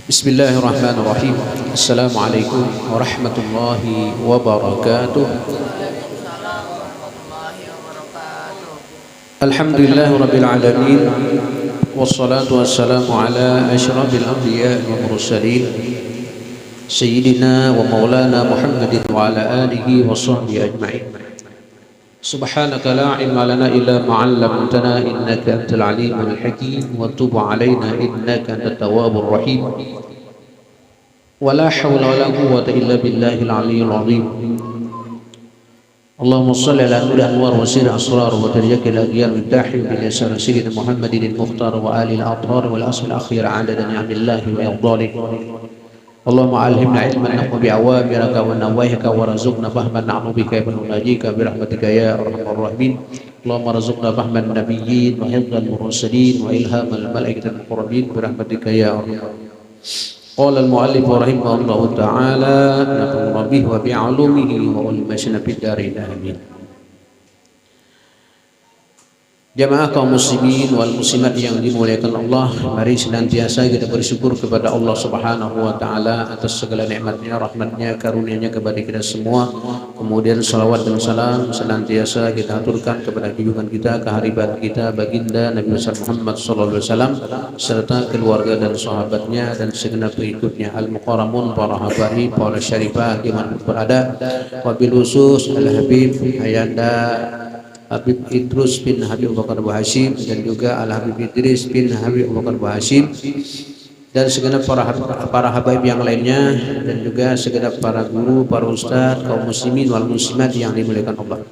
Bismillahirrahmanirrahim. Assalamualaikum warahmatullahi wabarakatuh. Alhamdulillah rabbil alamin. Wassalatu wassalamu ala asyrafil anbiya wal mursalin sayyidina wa maulana Muhammadin wa ala alihi wa sahbihi ajma'in. Subhanaka la ilma lana illa ma 'allamtana innaka antal alimul hakim wa tub 'alaina innaka antat tawwabur rahim. Wala hawla wala quwwata illa billahil aliyyil azim. Allahumma shalli ala nur anwar wa sir asrar wa taryakil aghyar min tahil bil yasar sayyidina Muhammadin al-mukhtar wa alihi al-athhar wal asl al-akhir 'adada ni'amillahi wa yadhalik. Allahumma alhimna ilman naf'a bi awamiraka wa nawahika wa razuqna fahman na'nu bika wa nunajika bi rahmatika ya arhamar rahimin. Allahumma razuqna fahman nabiyyin wa hifdzal mursalin wa ilhamal malaikatil muqarrabin bi rahmatika ya arhamar rahimin. Qala al-mu'allif rahimahullahu ta'ala nafa'ana bihi wa bi'ulumihi wa ulmasina fid darin amin. Jamaah kaum muslimin wal muslimat yang dimuliakan Allah, mari senantiasa kita bersyukur kepada Allah Subhanahu wa taala atas segala nikmatnya, rahmatnya, karunia-Nya kepada kita semua. Kemudian salawat dan salam senantiasa kita aturkan kepada junjungan kita, kehariban kita, baginda Nabi besar Muhammad sallallahu alaihi wasallam serta keluarga dan sahabatnya dan segenap pengikutnya al-mukarramun, para habaib, para syarifah dimanapun berada. Wabil khusus Al-Habib Ayanda Habib Idrus bin Habib Abu Bakar Hashim dan juga Al-Habib Idris bin Habib Abu Bakar Hashim dan segenap para habaib yang lainnya dan juga segenap para guru, para ustaz, kaum muslimin wal muslimat yang dimuliakan Allah.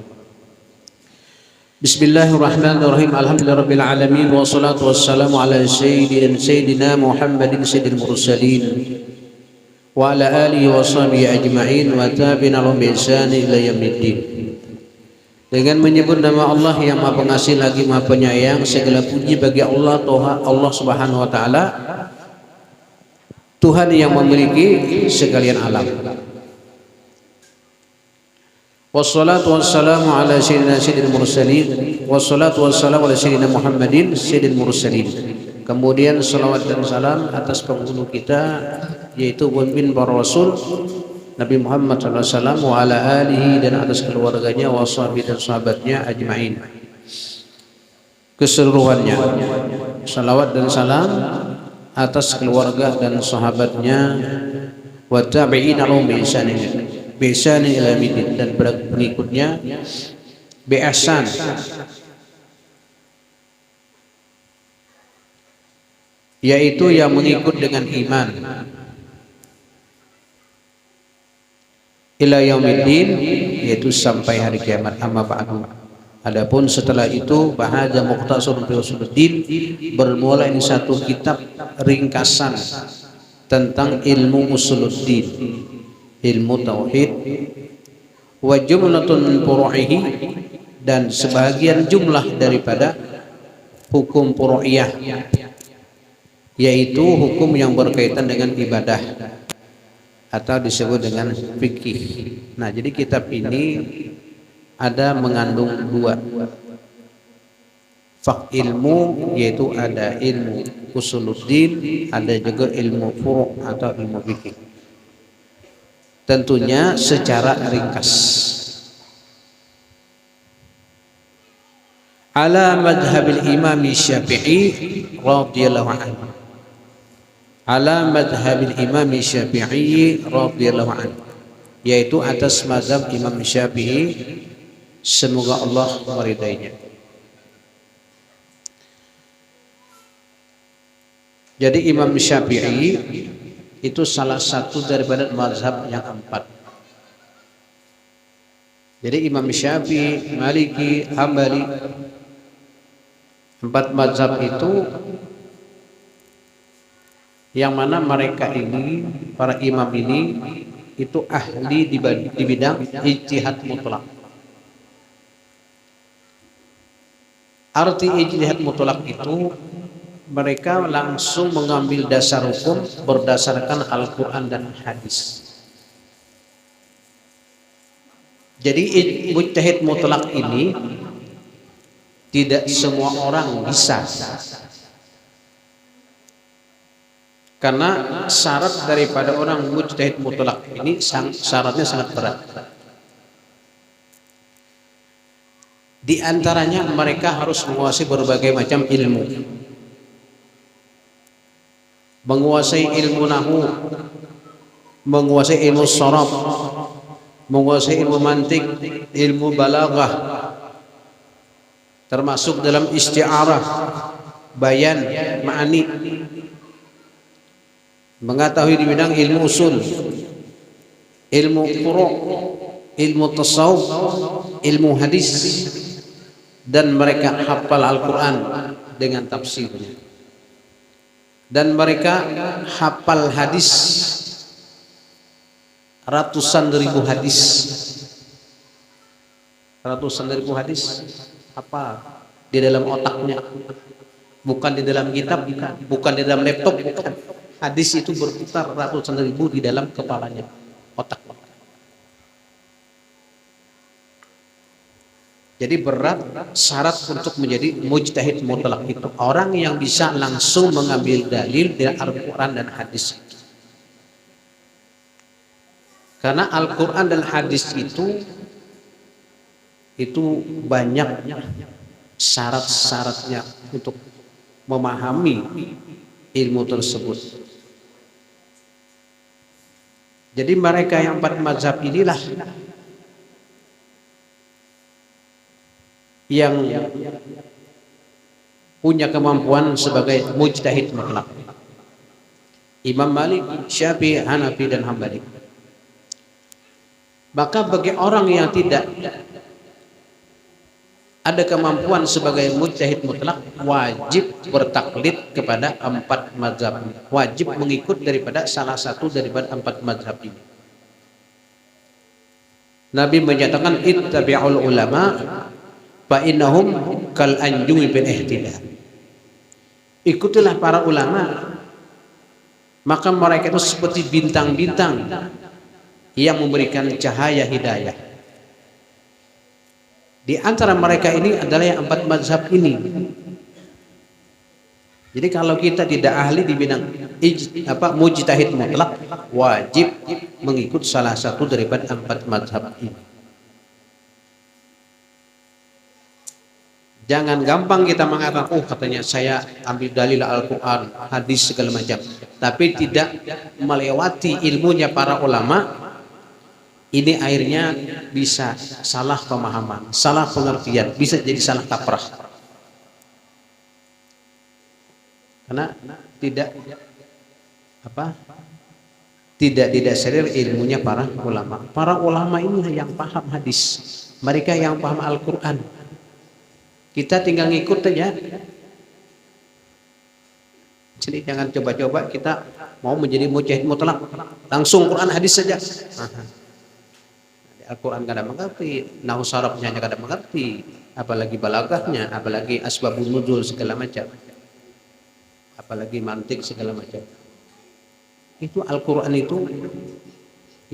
Bismillahirrahmanirrahim. Alhamdulillahirabbil alamin wassalatu wassalamu ala sayyidina Muhammadin sayyidil mursalin wa ala alihi wa sahbihi ajma'in wa tabi'in lahum bi ihsan ila yaumiddin. Dengan menyebut nama Allah yang Maha Pengasih lagi Maha Penyayang, segala puji bagi Allah Subhanahu wa taala, Tuhan yang memiliki sekalian alam. Wassalatu wassalamu ala sayyidil mursalin, wassalatu wassalamu ala sayyidina Muhammadin sayyidil mursalin. Kemudian salawat dan salam atas penghulu kita yaitu pemimpin para rasul Nabi Muhammad SAW wa ala alihi dan atas keluarganya wa sahbihi dan sahabatnya ajma'in keseluruhannya. Salawat dan salam atas keluarga dan sahabatnya wa tabi'in lahum bi ihsan ila yaumil dan pengikutnya bi ihsan yaitu yang mengikut dengan iman ila yaumiddin yaitu sampai hari kiamat. Amma ba'du. Adapun setelah itu bahada mukhtasarun fi usuluddin, bermula ini satu kitab ringkasan tentang ilmu usuluddin, ilmu tauhid, wa jumlatun min furu'ihi dan sebagian jumlah daripada hukum furu'iyah yaitu hukum yang berkaitan dengan ibadah atau disebut dengan fikih. Nah, jadi kitab ini ada mengandung dua ilmu, yaitu ada ilmu usuluddin, ada juga ilmu furu' atau ilmu fikih. Tentunya secara ringkas. Ala madhabil Imam Syafi'i radhiyallahu anhu. Ala madhabil Imam Syafi'i radhiyallahu anhu, yaitu atas mazhab Imam Syafi'i, semoga Allah meridainya. Jadi Imam Syafi'i itu salah satu daripada mazhab yang empat. Jadi Imam Syafi'i, Maliki, Hambali, empat mazhab itu yang mana mereka ini, para imam ini itu ahli di bidang ijtihad mutlak. Arti ijtihad mutlak itu mereka langsung mengambil dasar hukum berdasarkan Al-Quran dan hadis. Jadi ijtihad mutlak ini tidak semua orang bisa. Karena syarat daripada orang mujtahid mutlak ini syaratnya sangat berat. Di antaranya mereka harus menguasai berbagai macam ilmu. Menguasai ilmu nahwu, menguasai ilmu sharaf, menguasai ilmu mantik, ilmu balaghah, termasuk dalam isti'arah, bayan, ma'ani, mengetahui di bidang ilmu usul, ilmu furu', ilmu tasawuf, ilmu hadis, dan mereka hafal Al-Quran dengan tafsirnya, dan mereka hafal hadis ratusan ribu hadis apa di dalam otaknya, bukan di dalam kitab, bukan di dalam laptop, bukan. Hadis itu berputar ratusan ribu di dalam kepalanya, otak. Jadi berat syarat untuk menjadi mujtahid mutlak itu orang yang bisa langsung mengambil dalil dari Al-Quran dan hadis. Karena Al-Quran dan hadis itu banyak syarat-syaratnya untuk memahami ilmu tersebut. Jadi mereka yang 4 mazhab inilah yang punya kemampuan sebagai mujtahid mutlak. Imam Malik, Syafi'i, Hanafi, dan Hambali. Maka bagi orang yang tidak ada kemampuan sebagai mujtahid mutlak, wajib bertaklid kepada 4 mazhab, wajib mengikut daripada salah satu daripada 4 mazhab ini. Nabi menyatakan ittabi'ul ulama fa innahum kal anjumi bil ihtidal. Ikutilah para ulama, maka mereka itu seperti bintang-bintang yang memberikan cahaya hidayah. Di antara mereka ini adalah yang 4 mazhab ini. Jadi kalau kita tidak ahli di bidang mujtahid mutlak, wajib mengikut salah satu daripada 4 mazhab ini. Jangan gampang kita mengatakan, oh katanya saya ambil dalil Al-Quran, hadis segala macam, tapi tidak melewati ilmunya para ulama. Ini akhirnya bisa salah pemahaman, salah pengertian, bisa jadi salah kaprah. Karena tidak didasari ilmunya para ulama. Para ulama inilah yang paham hadis, mereka yang paham Al-Quran. Kita tinggal ngikut aja. Jadi jangan coba-coba kita mau menjadi mujtahid mutlak, langsung Quran hadis saja. Al-Quran kada mengerti, nahwu sharafnya kada mengerti, apalagi balaghahnya, apalagi asbabun nuzul segala macam, apalagi mantik segala macam. Itu Al-Quran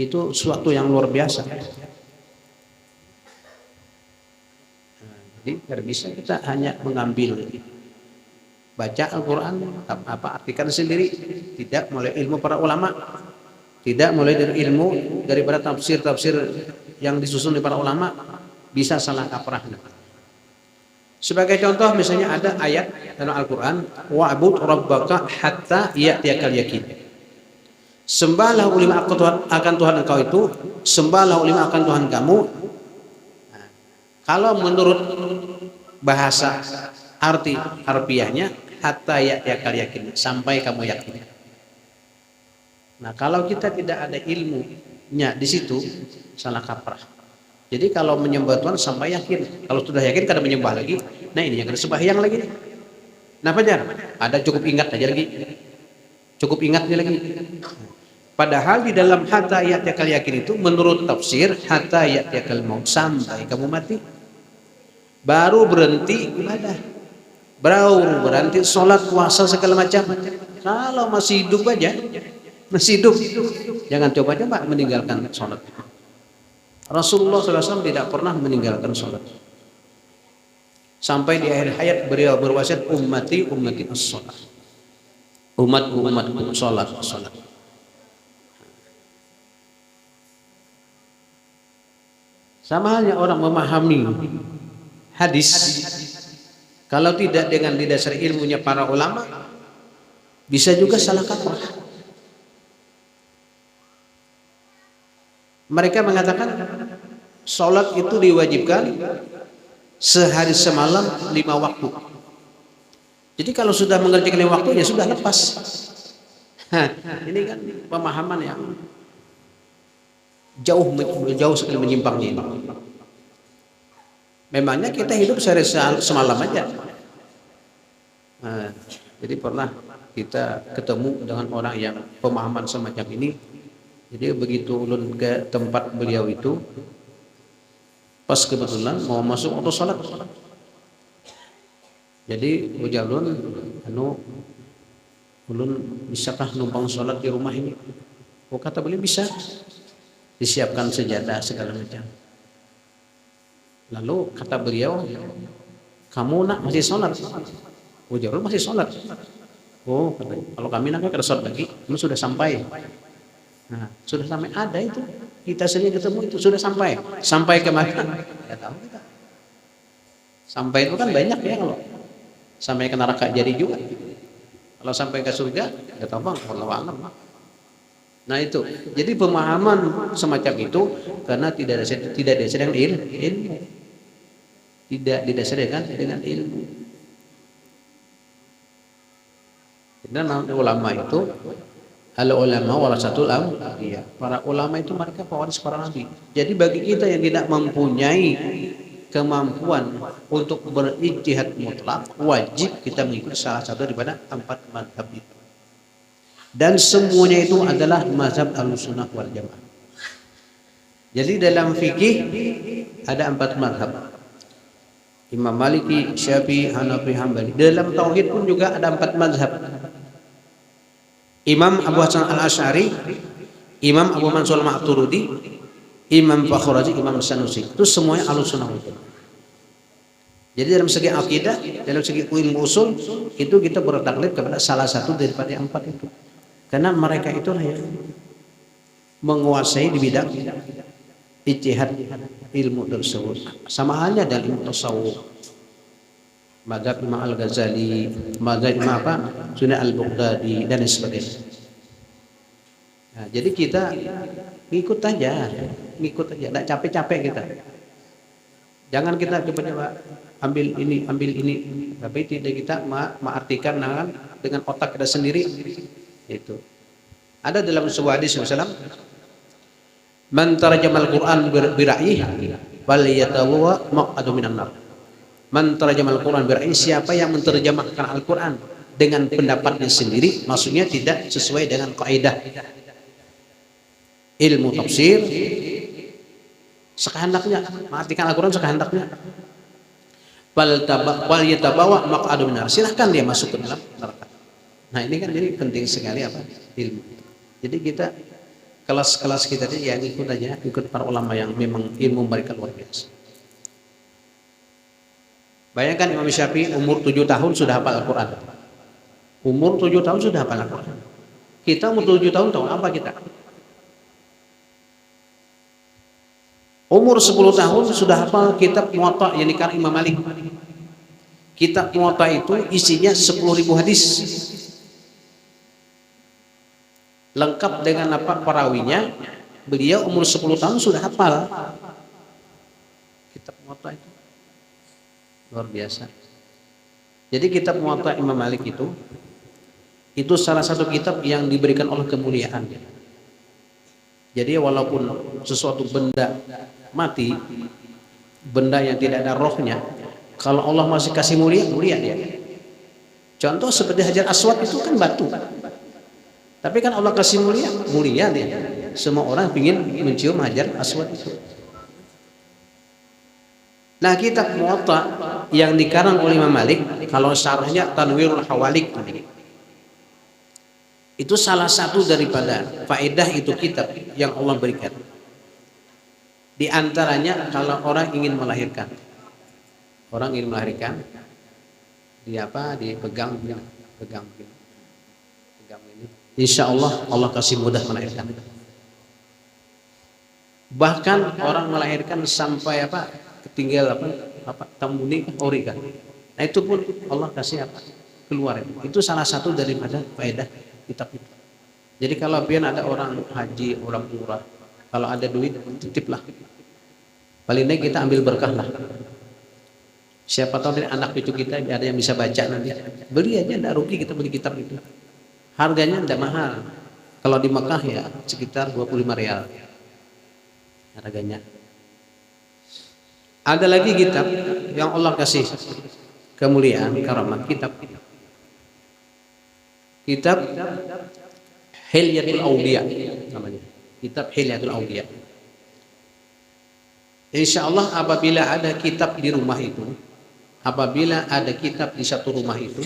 itu suatu yang luar biasa. Jadi tidak bisa kita hanya mengambil baca Al-Quran, artikan sendiri, tidak mulai ilmu para ulama, tidak mulai dari ilmu daripada tafsir-tafsir yang disusun oleh para ulama, bisa salah kaprah. Sebagai contoh misalnya ada ayat dalam Al-Quran, wa'bud rabbaka hatta ya'tiyakal yakin. Sembahlah ulama akan Tuhan engkau itu, sembahlah ulama akan Tuhan kamu. Kalau menurut bahasa arti harfiahnya, hatta ya'tiyakal yakin, sampai kamu yakin. Nah, kalau kita tidak ada ilmunya di situ, salah kaprah. Jadi kalau menyembah Tuhan sampai yakin. Kalau sudah yakin kada menyembah lagi, nah ini yang kada sembahyang lagi. Kenapa jar? Ada cukup ingat aja lagi. Cukup ingatnya lagi. Padahal di dalam hatta ya'tiyakal yakin itu menurut tafsir hatta ya'tiyakal maut, sampai kamu mati. Baru berhenti ibadah. Baru berhenti sholat, puasa segala macam. Kalau masih hidup aja, masih hidup, jangan coba-coba meninggalkan sholat. Rasulullah SAW tidak pernah meninggalkan sholat. Sampai di akhir hayat beliau berwasiat, ummati as-sholat. umatku salat. Sama halnya orang memahami hadis, kalau tidak dengan didasari ilmunya para ulama, bisa juga salah kaprah. Mereka mengatakan sholat itu diwajibkan sehari semalam 5 waktu. Jadi kalau sudah mengerjakan 5 waktu ya sudah lepas. Ini kan pemahaman yang jauh sekali menyimpangnya ini. Memangnya kita hidup sehari semalam aja. Jadi pernah kita ketemu dengan orang yang pemahaman semacam ini. Jadi begitu ulun ke tempat beliau itu, pas kebetulan mau masuk untuk sholat. Jadi ujar ulun bisakah numpang sholat di rumah ini? Oh, kata beliau bisa. Disiapkan sejadah segala macam. Lalu kata beliau, kamu nak masih sholat? Ujar ulun masih sholat. Oh, katanya, kalau kami nak kada sholat lagi, kamu sudah sampai. Nah, sudah sampai ada itu. Kita sering ketemu itu sudah sampai. Sampai ke mana? Ya tahu kita. Sampai itu kan banyak ya, kalau sampai ke neraka jadi juga. Kalau sampai ke surga, ya tahu bang, wallahu a'lam. Nah itu. Jadi pemahaman semacam itu karena tidak didasari dengan ilmu. Tidak didasari dengan ilmu. Dan ulama itu al-ulama warasatul anbiya. Para ulama itu mereka pewaris para nabi. Jadi bagi kita yang tidak mempunyai kemampuan untuk berijtihad mutlak, wajib kita mengikuti salah satu daripada 4 mazhab itu. Dan semuanya itu adalah mazhab Ahlussunnah wal Jamaah. Jadi dalam fikih ada 4 mazhab. Imam Maliki, Syafi'i, Hanafi, Hambali. Dalam tauhid pun juga ada 4 mazhab. Imam Abu Hasan Al-Asy'ari, Imam Abu Mansur Al-Maturidi, Imam Fakhrazi, Imam Sanusi. Itu semuanya Ahlussunnah wal Jamaah. Jadi dalam segi akidah, dalam segi ilmu usul, itu kita bertaklid kepada salah satu daripada 4 itu. Karena mereka itulah yang menguasai di bidang ijtihad ilmu tersebut. Sama halnya dalam ilmu tasawuf. Mazhab Imam Al-Ghazali, mazhab Imam Sunan Al-Baghdadi dan sebagainya. Nah, jadi kita ngikut aja, tidak capek-capek kita. Jangan kita coba ambil ini, tapi tidak kita mengartikan dengan otak kita sendiri. Itu ada dalam sebuah hadis Rasulullah, man tarjamal Quran bira'ih wal yatawa maq'adu minan nar. Man tarjamal Quran bira'ih, siapa yang menterjemahkan Al-Quran dengan pendapatnya sendiri, maksudnya tidak sesuai dengan kaidah ilmu tafsir, sekehendaknya mengartikan Al-Quran sekehendaknya, wal yatabawa maq'adu minan nar, silahkan dia masuk ke dalam neraka. Nah ini kan jadi penting sekali ilmu. Jadi kita kelas-kelas kita ini yang ikut para ulama yang memang ilmu mereka luar biasa. Bayangkan Imam Syafi'i umur 7 tahun sudah hafal Al-Quran. Umur 7 tahun sudah hafal Al-Quran. Kita umur 7 tahun tahu apa kita? Umur 10 tahun sudah hafal kitab Muwatta yang dikarang Imam Malik. Kitab Muwatta itu isinya 10.000 hadis. Lengkap dengan perawinya. Beliau umur 10 tahun sudah hafal kitab Muwatta itu. Luar biasa. Jadi kitab Muwatta Imam Malik itu salah satu kitab yang diberikan Allah kemuliaan. Jadi walaupun sesuatu benda mati, benda yang tidak ada rohnya, kalau Allah masih kasih mulia dia. Contoh seperti Hajar Aswad itu kan batu. Tapi kan Allah kasih mulia dia. Semua orang ingin mencium Hajar Aswad itu. Nah, kitab Muwatta yang dikarang oleh Imam Malik, kalau syarahnya Tanwirul Hawalik, itu salah satu daripada faedah itu kitab yang Allah berikan. Di antaranya kalau orang ingin melahirkan, dia dipegang. insya Allah Allah kasih mudah melahirkan. Bahkan orang melahirkan sampai apa ketinggal apa tambuni ori kan. Nah itu pun Allah kasih apa keluar. Itu salah satu daripada faedah kitab itu. Jadi kalau pian ada orang haji, orang umrah, kalau ada duit titiplah. Paling tidak kita ambil berkah lah. Siapa tahu dari anak cucu kita ada yang bisa baca nanti. Beli aja, tidak rugi kita beli kitab itu. Harganya tidak mahal. Kalau di Mekah ya sekitar 25 rial harganya. Ada lagi kitab yang Allah kasih kemuliaan karamat, kitab Hilyatul Auliya namanya. Kitab Hilyatul Auliya. Insya Allah apabila ada kitab di rumah itu, apabila ada kitab di satu rumah itu,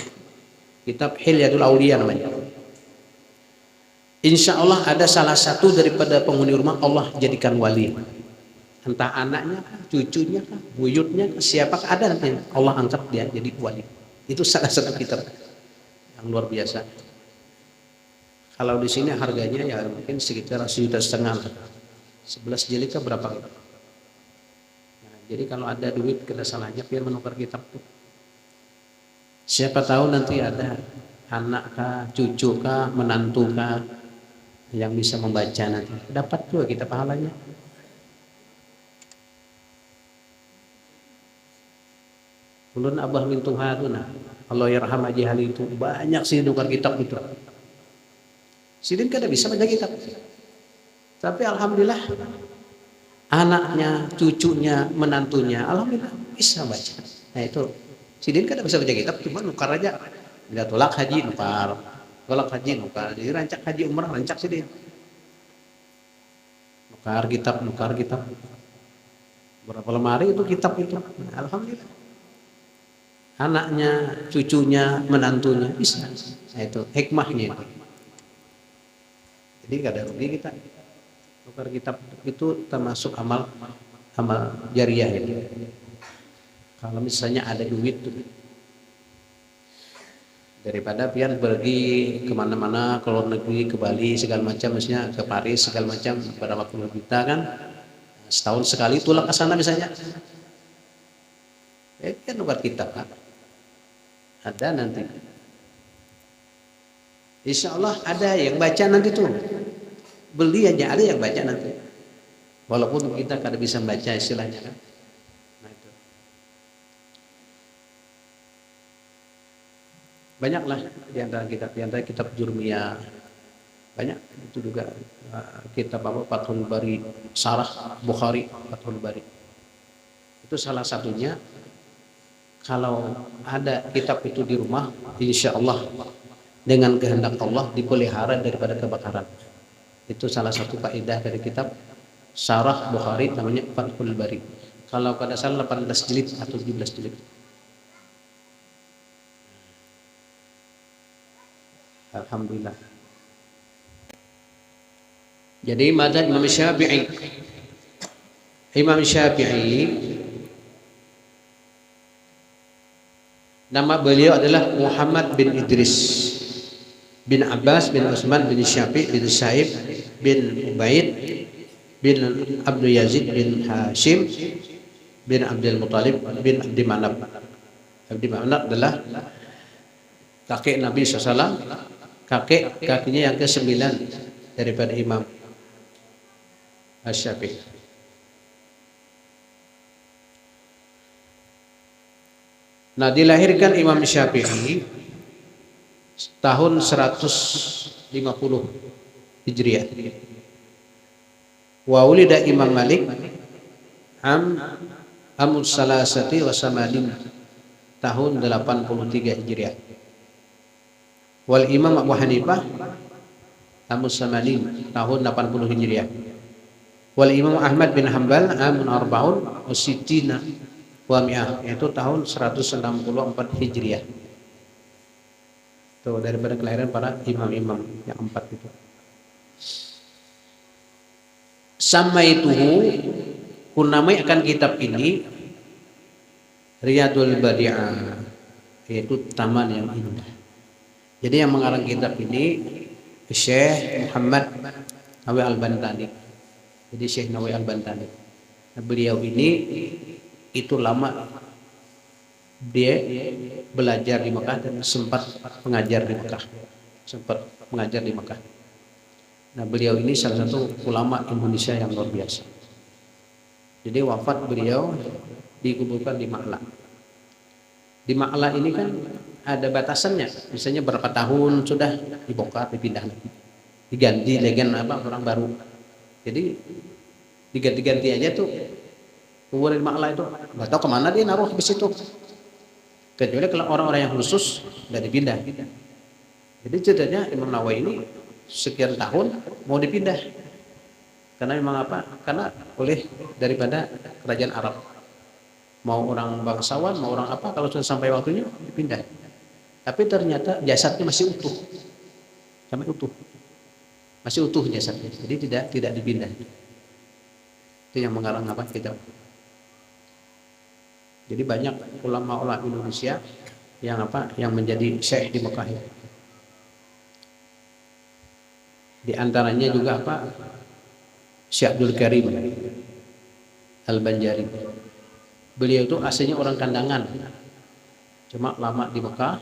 kitab Hilyatul Auliya namanya. Insya Allah ada salah satu daripada penghuni rumah Allah jadikan wali. Entah anaknya, cucunya, buyutnya, siapakah ada nanti Allah angkat dia jadi wali. Itu salah satu kitab yang luar biasa. Kalau di sini harganya ya mungkin sekitar 1,5 juta. 11 jilid ke berapa gitu. Nah, jadi kalau ada duit kita salahnya biar menukar kitab tuh. Siapa tahu nanti ada anak kah, cucu kah, menantu kah yang bisa membaca nanti. Dapat juga kita pahalanya. Ulun abah mintung hatuna Allah yarham aja hal itu banyak sih nukar kitab itu. Sidin kada bisa baca kitab. Tapi alhamdulillah anaknya, cucunya, menantunya alhamdulillah bisa baca. Nah itu Sidin kada bisa baca kitab cuma nukar aja. Bila tolak haji nukar, jadi rancak haji umrah rancak Sidin. Nukar kitab. Berapa lemari itu kitab itu. Alhamdulillah. Anaknya, cucunya, menantunya bisa. Nah itu hikmahnya itu. Jadi gak ada rugi kita. Tukar kitab itu termasuk amal jariah itu. Kalau misalnya ada duit tuh, daripada pian pergi kemana-mana ke luar negeri, ke Bali segala macam, misalnya ke Paris segala macam berapa puluh juta kan, setahun sekali tulang ke sana misalnya. Kan tukar kitab kan. Ada nanti. Insya Allah ada yang baca nanti tuh. Beli aja ada yang baca nanti. Walaupun kita kada bisa baca istilahnya kan. Nah itu. Banyaklah di antara kitab Jurmiyah. Banyak itu juga kitab apa Fathul Bari, Sarah Bukhari Fathul Bari. Itu salah satunya. Kalau ada kitab itu di rumah, insya Allah dengan kehendak Allah dipelihara daripada kebakaran. Itu salah satu faedah dari kitab Sarah Bukhari namanya Fathul Bari. Kalau kada salah 18 jilid atau 17 jilid. Alhamdulillah. Jadi madzhab Imam Syafi'i. Imam Syafi'i nama beliau adalah Muhammad bin Idris bin Abbas bin Utsman bin Syafi' bin Sa'ib bin Ubaid bin Abdul Yazid bin Hashim bin Abdul Muttalib bin Abdi Manaf. Abdi Manaf adalah kakek Nabi SAW, kakinya yang ke-9 daripada Imam Asy-Syafi'i. Nah, dilahirkan Imam Syafi'i tahun 150 Hijriah. Wa ulida Imam Malik amul salasati wa samadin tahun 83 Hijriah. Wal Imam Abu Hanifah amul samadin tahun 80 Hijriah. Wal Imam Ahmad bin Hanbal amun arba'un wa sittina wa mi'ah, yaitu tahun 164 Hijriah. Itu daripada kelahiran para imam-imam yang 4 itu. Samaituhu, kunamai akan kitab ini Riyadul Badi'ah, yaitu taman yang indah. Jadi yang mengarang kitab ini Syekh Muhammad Nawawi Al-Bantani. Jadi Syekh Nawawi Al-Bantani. Nah, beliau ini itu lama dia belajar di Mekah dan sempat mengajar di Mekah. Nah, beliau ini salah satu ulama Indonesia yang luar biasa. Jadi wafat beliau dikuburkan di Ma'la. Di Ma'la ini kan ada batasannya, misalnya berapa tahun sudah dibongkar, dipindah lagi, diganti legen orang baru. Jadi diganti-ganti aja tuh kubur di Ma'la itu, nggak tahu kemana dia naruh di situ. Kecuali kalau orang-orang yang khusus udah dipindah. Jadi ceritanya Imam Nawawi ini sekian tahun mau dipindah. Karena memang karena oleh daripada kerajaan Arab. Mau orang bangsawan, mau orang kalau sudah sampai waktunya dipindah. Tapi ternyata jasadnya masih utuh. Sampai utuh. Masih utuh jasadnya. Jadi tidak dipindah. Itu yang mengarang kita. Jadi banyak ulama-ulama Indonesia yang menjadi syekh di Mekah. Di antaranya juga Syekh Abdul Karim Al-Banjari. Beliau itu aslinya orang Kandangan, cuma lama di Mekah,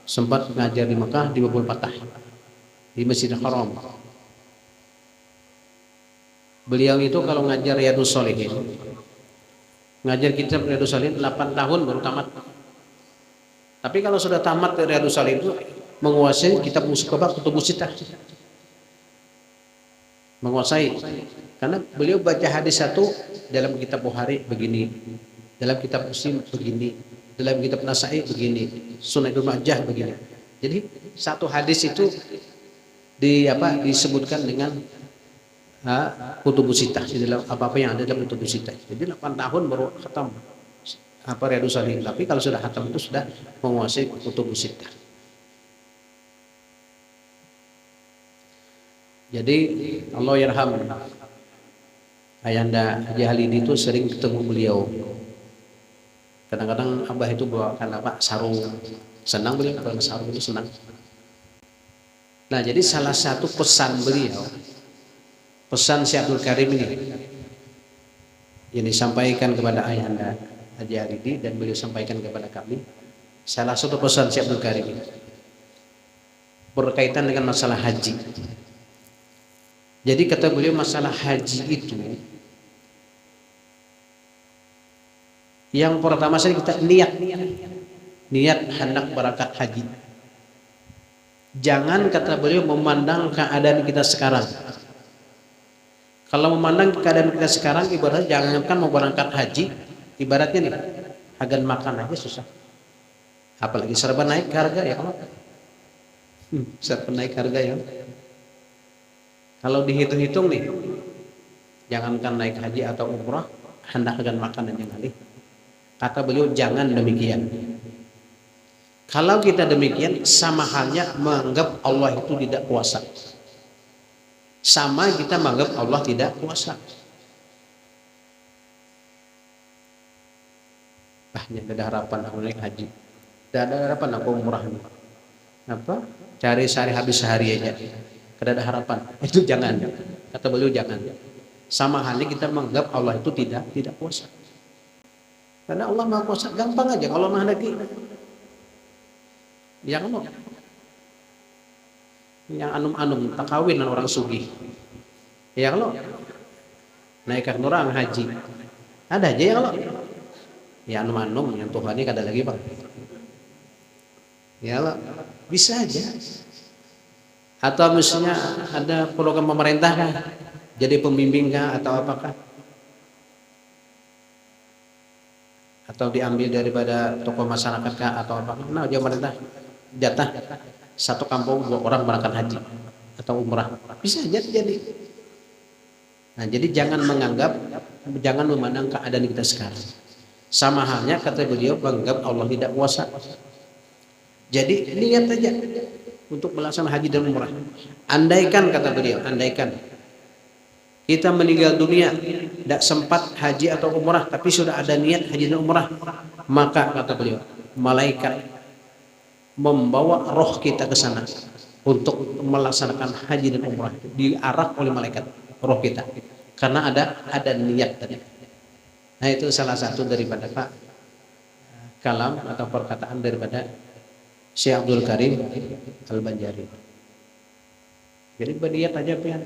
sempat mengajar di Mekah di Babul Patah, di Masjidil Haram. Beliau itu kalau ngajar Riyadhus Shalihin, ngajar kitab Riyadhus Shalihin 8 tahun baru tamat. Tapi kalau sudah tamat Riyadhus Shalihin itu menguasai kitab Kutubus Sittah. Menguasai, karena beliau baca hadis satu dalam kitab Bukhari begini, dalam kitab Muslim begini, dalam kitab Nasa'i begini, Sunan Ibnu Majah begini. Jadi satu hadis itu disebutkan dengan Kutubus Sittah, di dalam apa yang ada dalam Kutubus Sittah. Jadi 8 tahun baru khatam Riyadhus Shalihin. Tapi kalau sudah khatam itu sudah menguasai Kutubus Sittah. Jadi Allah yarham, Ayanda Haji Halidi itu sering ketemu beliau. Kadang-kadang Abah itu bawakan sarung, senang beliau bawa sarung itu senang. Nah, jadi salah satu pesan beliau, pesan Syekh Abdul Karim ini yang disampaikan kepada Ayanda Haji Halidi dan beliau sampaikan kepada kami. Salah satu pesan Syekh Abdul Karim ini berkaitan dengan masalah haji. Jadi kata beliau masalah haji itu yang pertama sekali kita niat hendak berangkat haji. Jangan kata beliau memandang keadaan kita sekarang. Kalau memandang keadaan kita sekarang ibaratnya jangankan mau berangkat haji, ibaratnya nih agan makan aja susah. Apalagi serba naik harga ya kalau serba naik harga ya. Kalau dihitung-hitung nih, jangankan naik haji atau umrah, hendak akan makan aja kali. Kata beliau jangan demikian. Kalau kita demikian, sama halnya menganggap Allah itu tidak kuasa. Sama kita menganggap Allah tidak kuasa. Ini ada harapan aku naik haji. Tidak ada harapan aku umrah. Cari habis sehari aja. Ada harapan, itu jangan. Kata beliau jangan. Sama halnya kita menganggap Allah itu tidak kuasa. Karena Allah Maha Kuasa, gampang aja kalau menghendaki. Yang anum-anum tak kawin dengan orang sugih. Ya kalau naikkan orang haji, ada aja ya kalau. Ya anum-anum yang Tuhan ini kada lagi bang. Ya Allah, bisa aja. Atau misalnya ada program pemerintah kah? Jadi pembimbing kah atau apakah? Atau diambil daripada tokoh masyarakat kah atau apakah? Nah, dia pemerintah jatah satu kampung 2 orang berangkat haji atau umrah. Bisa jadi. Nah, jadi jangan memandang keadaan kita sekarang. Sama halnya kata beliau menganggap Allah tidak kuasa. Jadi niat aja untuk melaksanakan haji dan umrah. Andaikan kata beliau, andaikan kita meninggal dunia tidak sempat haji atau umrah, tapi sudah ada niat haji dan umrah, maka kata beliau malaikat membawa roh kita ke sana untuk melaksanakan haji dan umrah diarak oleh malaikat roh kita karena ada niat tadi. Nah itu salah satu daripada Pak kalam atau perkataan daripada Syekh Abdul Karim Al-Banjari. Jadi berniat aja pian,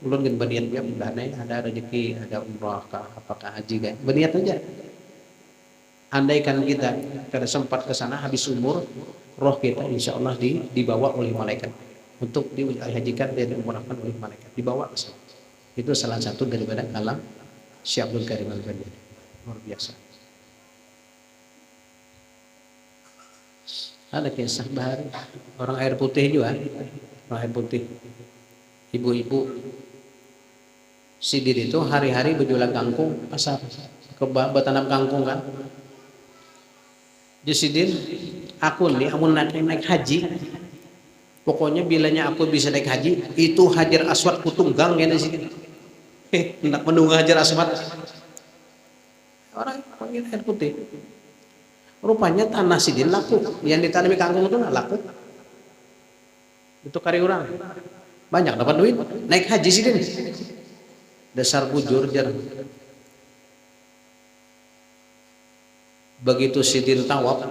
ulun kan berniat ya mudah-mudahan ada rezeki, ada umrah kah, apakah haji kan, berniat aja. Andaikan kita kada sempat ke sana habis umur, roh kita insya Allah dibawa oleh malaikat untuk dihajikan dan diumrahkan oleh malaikat, dibawa ke sana. Itu salah satu daripada kalam Syekh Abdul Karim Al-Banjari. Luar biasa. Ada kisah bahari orang air putih juga, orang air putih. Ibu-ibu Sidir itu hari-hari berjualan kangkung pasar, bertanam kangkung kan. Di Sidir aku nih, aku naik haji. Pokoknya bilanya aku bisa naik haji, itu Hajar Aswad kutunggang ya di sini. Hendak menunggu Hajar Aswad. Orang air putih. Rupanya tanah Sidir laku, yang ditanami kangkung itu nggak laku. Itu kari orang. Banyak dapat duit, naik haji Sidir. Dasar bujur jar. Begitu Sidir tawaf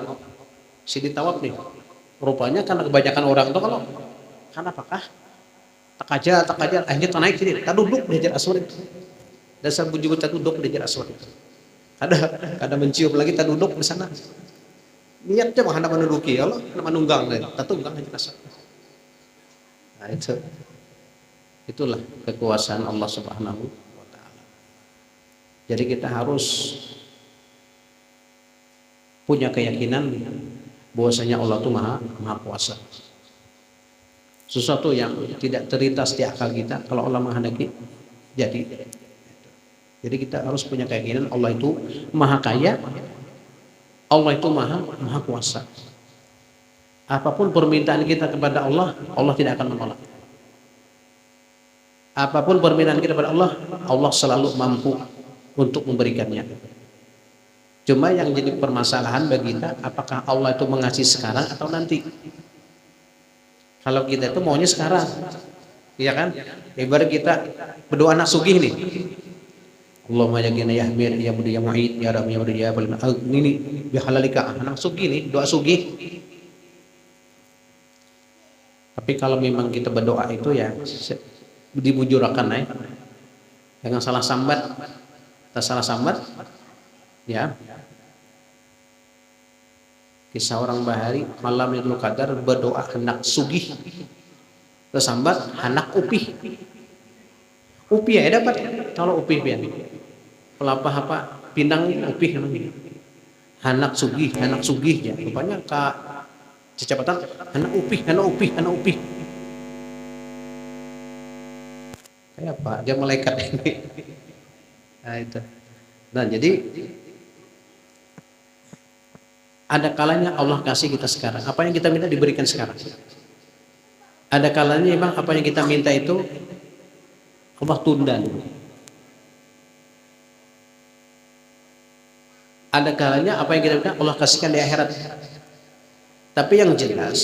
nih. Rupanya karena kebanyakan orang itu kalau apakah tak aja akhirnya tak naik Sidir, tak duduk di Hajar Aswad. Dasar bujur tak duduk di Hajar Aswad. Ada mencium lagi tak duduk di sana. Niatnya mah hendak menduduki Allah, hendak menunggang deh, tak tunggang Hajar Aswad. Nah itulah kekuasaan Allah Subhanahu wa taala. Jadi kita harus punya keyakinan bahwasanya Allah itu maha kuasa. Sesuatu yang tidak terlintas di akal kita, kalau Allah menghendaki jadi. Jadi kita harus punya keyakinan Allah itu maha kaya, Allah itu maha kuasa. Apapun permintaan kita kepada Allah, Allah tidak akan menolak. Apapun permintaan kita kepada Allah, Allah selalu mampu untuk memberikannya. Cuma yang jadi permasalahan bagi kita, apakah Allah itu mengasih sekarang atau nanti? Kalau kita itu maunya sekarang, iya kan? Ibarat kita berdoa anak sugih nih. Allahumma ya gina ya hamir ya budi ya mu'id ya ram ya budi ya paling ini bihalalika anak sugih nih, doa sugih. Tapi kalau memang kita berdoa itu ya dibujurakan jangan salah sambat. Tak salah sambat ya. Kisah orang bahari malam Lailatul Qadar berdoa hendak sugih, tersambat hendak upih. Upih ya dapat kalau upih pian. Pelapa apa pindang upih namanya. Hendak sugih ya. Rupanya ka kecepatan hendak upih. Kayak apa? Dia malaikat ini. Nah itu. Nah jadi ada kalanya Allah kasih kita sekarang. Apa yang kita minta diberikan sekarang. Ada kalanya memang apa yang kita minta itu Allah tunda dulu. Ada kalanya apa yang kita minta Allah kasihkan di akhirat. Tapi yang jelas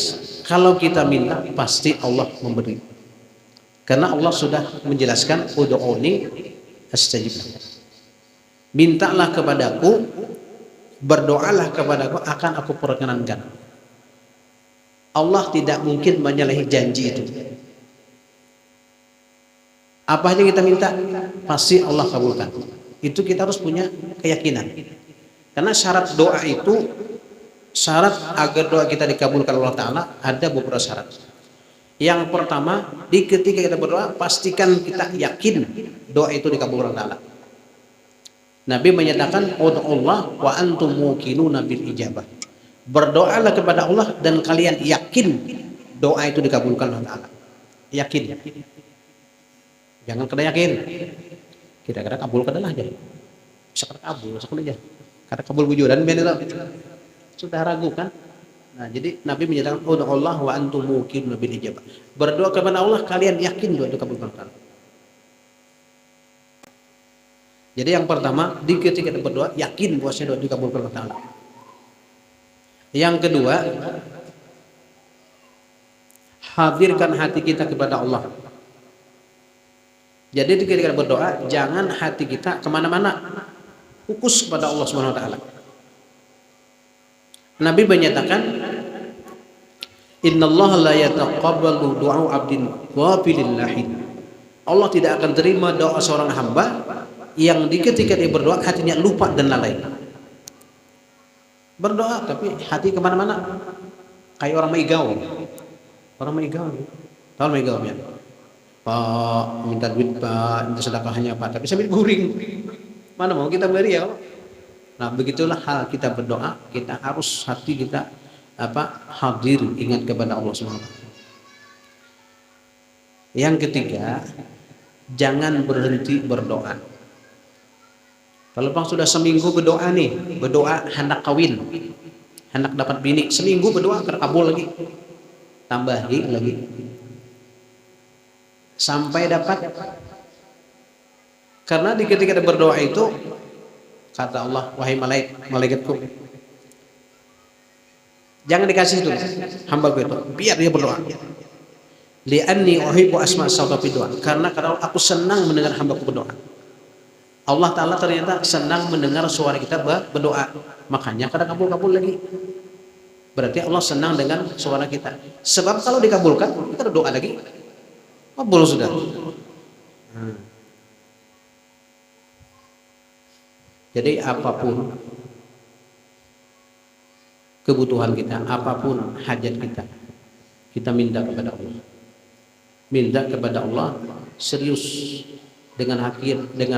kalau kita minta pasti Allah memberi. Karena Allah sudah menjelaskan ud'uni astajib lakum. Mintalah kepadaku, berdoalah kepadaku, akan aku perkenankan. Allah tidak mungkin menyalahi janji itu. Apa aja kita minta pasti Allah kabulkan. Itu kita harus punya keyakinan. Karena syarat doa itu, syarat agar doa kita dikabulkan Allah Ta'ala ada beberapa syarat. Yang pertama, ketika kita berdoa pastikan kita yakin doa itu dikabulkan Allah Ta'ala. Nabi menyatakan ud'ullah wa antum muqinuna bil ijabah. Berdoalah kepada Allah dan kalian yakin doa itu dikabulkan Allah Ta'ala. Yakin. Jangan kada yakin. Kira-kira kabul kadalah aja. Bisa kada kabul, sakul aja. Kada kabul bujuran ben itu. Sudah ragu kan? Nah, jadi Nabi menyatakan ud'ullah wa antum muqinuna bil ijabah. Berdoa kepada Allah kalian yakin doa itu dikabulkan Allah Ta'ala. Jadi yang pertama, ketika kita berdoa yakin bahwasanya doa dikabulkan Allah Ta'ala. Yang kedua, hadirkan hati kita kepada Allah. Jadi ketika kita berdoa, jangan hati kita kemana-mana, fokus kepada Allah Subhanahu Wa Taala. Nabi menyatakan, Innallaha la yataqabbalu du'a 'abdin ghafilillahi. Allah tidak akan terima doa seorang hamba yang ketika dia berdoa hatinya lupa dan lalai. Berdoa tapi hati kemana-mana, kayak orang meigau. Orang meigau, tahu meigau ya? Pak minta duit Pak, minta sedekahnya Pak, tapi sambil guring. Mana mau kita beri ya? Nah begitulah hal kita berdoa, kita harus hati kita hadir, ingat kepada Allah SWT. Yang ketiga, jangan berhenti berdoa. Kalau bang sudah seminggu berdoa nih, berdoa hendak kawin, hendak dapat bini, seminggu berdoa terkabul lagi, tambahi lagi, sampai dapat. Karena ketika kita berdoa itu kata Allah, wahai malaikatku, jangan dikasih itu hambaku itu, biar dia berdoa. Li'anni uhibbu asma' as-sawti doa. Karena aku senang mendengar hambaku berdoa. Allah Ta'ala ternyata senang mendengar suara kita berdoa. Makanya kadang kabul lagi. Berarti Allah senang dengan suara kita. Sebab kalau dikabulkan, kita doa lagi, kabul sudah. Jadi apapun kebutuhan kita, apapun hajat kita minta kepada Allah. Minta kepada Allah serius, dengan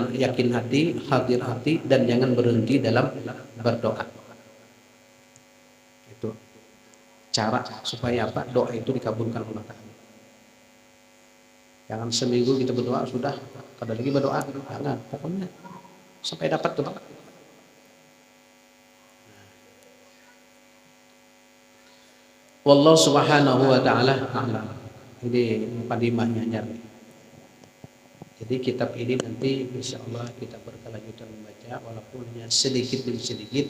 yakin hati, hadir hati, dan jangan berhenti dalam berdoa. Itu cara supaya doa itu dikabulkan Allah Ta'ala. Jangan seminggu kita berdoa sudah kada lagi berdoa, jangan, pokoknya sampai dapat tuh. Wallahu subhanahu wa ta'ala a'lam. Ini mukadimahnya nyari. Jadi kitab ini nanti insya Allah kita berkelanjutan membaca, walaupun hanya sedikit demi sedikit.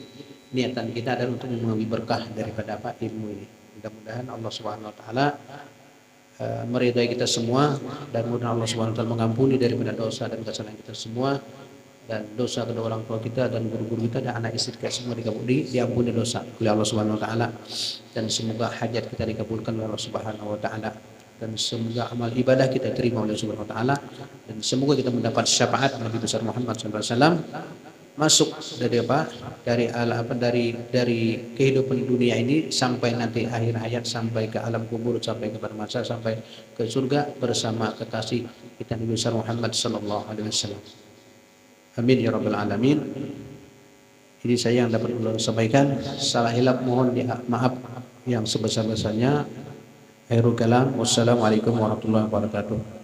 Niatan kita adalah untuk mengambil berkah daripada ilmu ini. Mudah-mudahan Allah Subhanahu Wa Taala meridai kita semua, dan mudah Allah Subhanahu Wa Taala mengampuni daripada dosa dan kesalahan kita semua, dan dosa kedua orang tua kita dan guru-guru kita dan anak istri kita semua diampuni dosa oleh Allah Subhanahu Wa Taala, dan semoga hajat kita dikabulkan oleh Allah Subhanahu Wa Taala, dan semoga amal ibadah kita terima oleh Allah Subhanahu Wa Taala, dan semoga kita mendapat syafaat Nabi besar Muhammad SAW, masuk dari kehidupan dunia ini sampai nanti akhir hayat, sampai ke alam kubur, sampai ke masa, sampai ke surga bersama kekasih kita Nabi besar Muhammad SAW. Amin ya rabbal alamin. Ini saya yang dapat ulun sampaikan. Salah hilap mohon maaf yang sebesar-besarnya. Akhirul kalam. Wassalamualaikum warahmatullahi wabarakatuh.